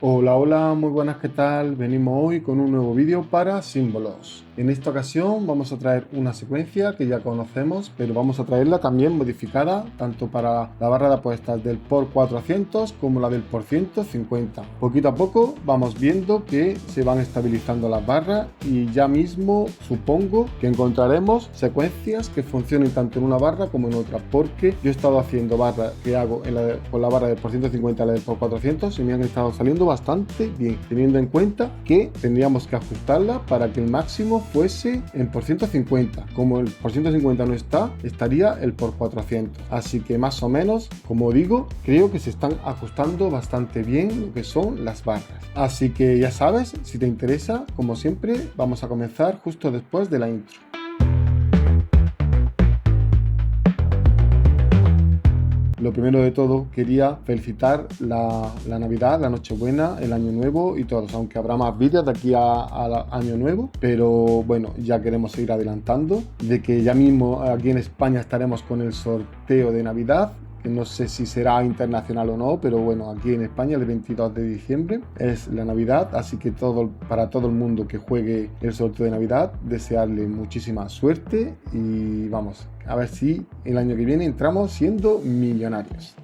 Hola, hola, muy buenas, ¿qué tal? Venimos hoy con un nuevo vídeo para símbolos. En esta ocasión vamos a traer una secuencia que ya conocemos, pero vamos a traerla también modificada, tanto para la barra de apuestas del por 400 como la del por 150. Poquito a poco vamos viendo que se van estabilizando las barras y ya mismo supongo que encontraremos secuencias que funcionen tanto en una barra como en otra, porque yo he estado haciendo barras que hago con la barra del por 150 y la del por 400 y me han estado saliendo bastante bien, teniendo en cuenta que tendríamos que ajustarla para que el máximo fuese en por 150. Como el por 150 no está, estaría el por 400. Así que más o menos, como digo, creo que se están ajustando bastante bien lo que son las barras. Así que ya sabes, si te interesa, como siempre, vamos a comenzar justo después de la intro. Lo primero de todo, quería felicitar la Navidad, la Nochebuena, el Año Nuevo y todos, aunque habrá más vídeos de aquí al Año Nuevo, pero bueno, ya queremos seguir adelantando, de que ya mismo aquí en España estaremos con el sorteo de Navidad, que no sé si será internacional o no, pero bueno, aquí en España el 22 de diciembre es la Navidad, así que para todo el mundo que juegue el sorteo de Navidad, desearle muchísima suerte y vamos, a ver si el año que viene entramos siendo millonarios.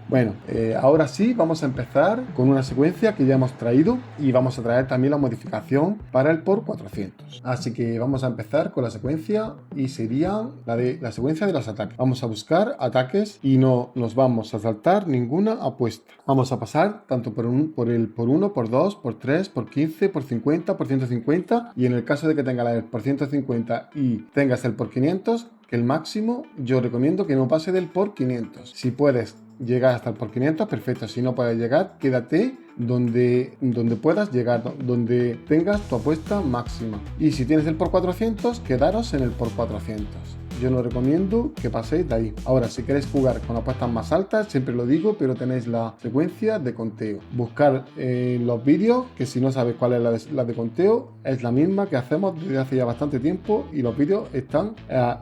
Bueno, ahora sí vamos a empezar con una secuencia que ya hemos traído y vamos a traer también la modificación para el por 400. Así que vamos a empezar con la secuencia y sería la secuencia de los ataques. Vamos a buscar ataques y no nos vamos a saltar ninguna apuesta. Vamos a pasar tanto por 1, por 2, por 3, por 15, por 50, por 150 y en el caso de que tenga la del por 150 y tengas el por 500, que el máximo yo recomiendo que no pase del por 500. Si puedes llegar hasta el por 500, perfecto. Si no puedes llegar, quédate donde puedas llegar, donde tengas tu apuesta máxima. Y si tienes el por 400, quedaros en el por 400. Yo no recomiendo que paséis de ahí. Ahora, si queréis jugar con apuestas más altas, siempre lo digo, pero tenéis la secuencia de conteo. Buscar los vídeos, que si no sabes cuál es la de conteo, es la misma que hacemos desde hace ya bastante tiempo y los vídeos están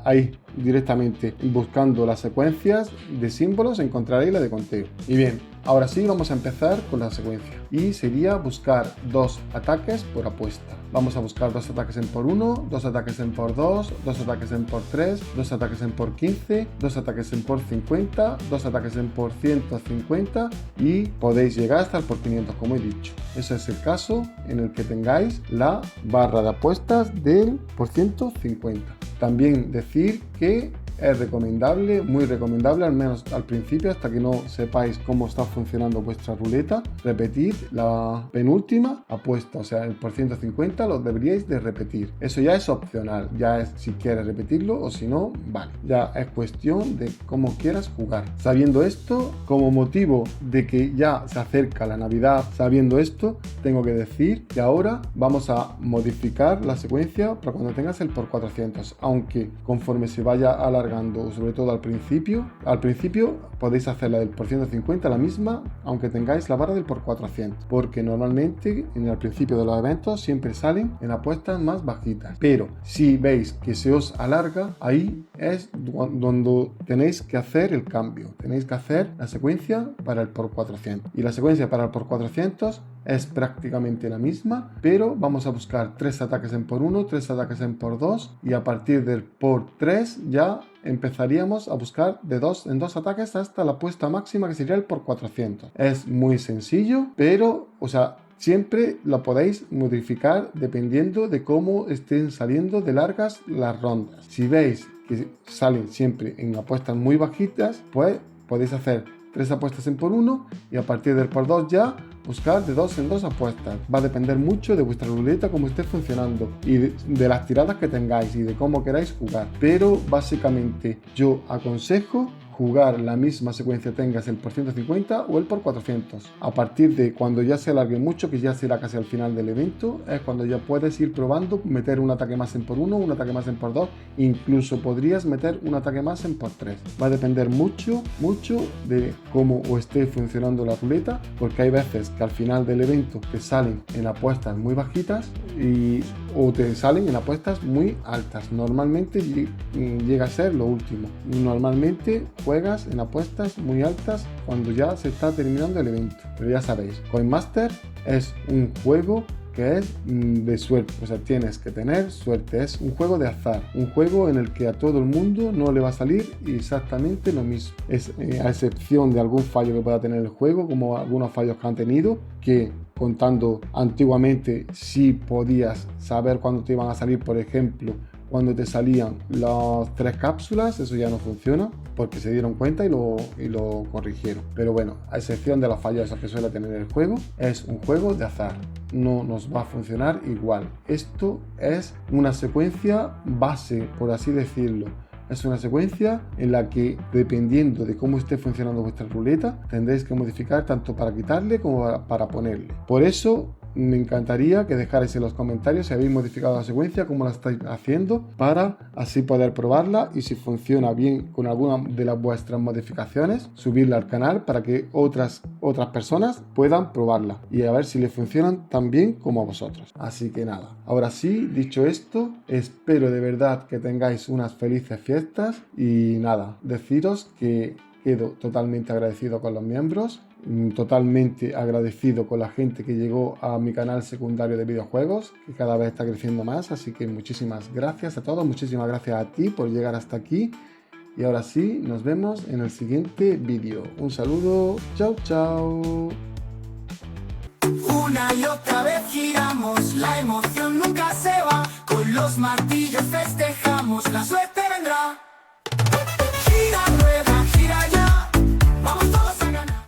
ahí directamente. Buscando las secuencias de símbolos encontraréis la de conteo. Y bien, ahora sí vamos a empezar con la secuencia y sería buscar dos ataques por apuesta. Vamos a buscar dos ataques en por 1, dos ataques en por 2, dos ataques en por 3, dos ataques en por 15, dos ataques en por 50, dos ataques en por 150 y podéis llegar hasta el por 500 como he dicho. Ese es el caso en el que tengáis la barra de apuestas del por 150. También decir que es recomendable, muy recomendable, al menos al principio, hasta que no sepáis cómo está funcionando vuestra ruleta, repetir la penúltima apuesta, o sea, el por 150 lo deberíais de repetir. Eso ya es opcional, ya es si quieres repetirlo o si no, vale. Ya es cuestión de cómo quieras jugar. Sabiendo esto, como motivo de que ya se acerca la Navidad, sabiendo esto, tengo que decir que ahora vamos a modificar la secuencia para cuando tengas el por 400, aunque conforme se vaya alargando, sobre todo al principio podéis hacer la del por 150 la misma, aunque tengáis la barra del por 400, porque normalmente en el principio de los eventos siempre salen en apuestas más bajitas, pero si veis que se os alarga, ahí es donde tenéis que hacer el cambio, tenéis que hacer la secuencia para el por 400 y la secuencia para el por 400 es prácticamente la misma, pero vamos a buscar 3 ataques en por 1, 3 ataques en por 2 y a partir del por 3 ya empezaríamos a buscar de 2 en 2 ataques hasta la apuesta máxima que sería el por 400. Es muy sencillo, pero, o sea, siempre lo podéis modificar dependiendo de cómo estén saliendo de largas las rondas. Si veis que salen siempre en apuestas muy bajitas, pues podéis hacer 3 apuestas en por 1 y a partir del por 2 ya buscar de 2 en 2 apuestas. Va a depender mucho de vuestra ruleta, cómo esté funcionando y de las tiradas que tengáis y de cómo queráis jugar. Pero básicamente yo aconsejo jugar la misma secuencia, tengas el por 150 o el por 400. A partir de cuando ya se alargue mucho, que ya será casi al final del evento, es cuando ya puedes ir probando, meter un ataque más en por 1, un ataque más en por 2, incluso podrías meter un ataque más en por 3. Va a depender mucho de cómo o esté funcionando la ruleta, porque hay veces que al final del evento te salen en apuestas muy bajitas o te salen en apuestas muy altas. Normalmente llega a ser lo último. Normalmente juegas en apuestas muy altas cuando ya se está terminando el evento. Pero ya sabéis, Coinmaster es un juego que es de suerte, o sea, tienes que tener suerte, es un juego de azar, un juego en el que a todo el mundo no le va a salir exactamente lo mismo, a excepción de algún fallo que pueda tener el juego, como algunos fallos que han tenido, que contando antiguamente sí podías saber cuándo te iban a salir, por ejemplo, cuando te salían las 3 cápsulas, eso ya no funciona porque se dieron cuenta y lo corrigieron. Pero bueno, a excepción de los fallos que suele tener el juego, es un juego de azar. No nos va a funcionar igual. Esto es una secuencia base, por así decirlo. Es una secuencia en la que, dependiendo de cómo esté funcionando vuestra ruleta, tendréis que modificar tanto para quitarle como para ponerle. Por eso, me encantaría que dejarais en los comentarios si habéis modificado la secuencia, cómo la estáis haciendo, para así poder probarla y si funciona bien con alguna de las vuestras modificaciones, subirla al canal para que otras personas puedan probarla y a ver si le funcionan tan bien como a vosotros. Así que nada, ahora sí, dicho esto, espero de verdad que tengáis unas felices fiestas y nada, deciros que quedo totalmente agradecido con los miembros, totalmente agradecido con la gente que llegó a mi canal secundario de videojuegos, que cada vez está creciendo más, así que muchísimas gracias a todos, muchísimas gracias a ti por llegar hasta aquí y ahora sí, nos vemos en el siguiente vídeo. Un saludo, chao chao. Una y otra vez giramos, la emoción nunca se va, con los martillos festejamos, la suerte vendrá. Gira rueda, gira ya, vamos todos a ganar.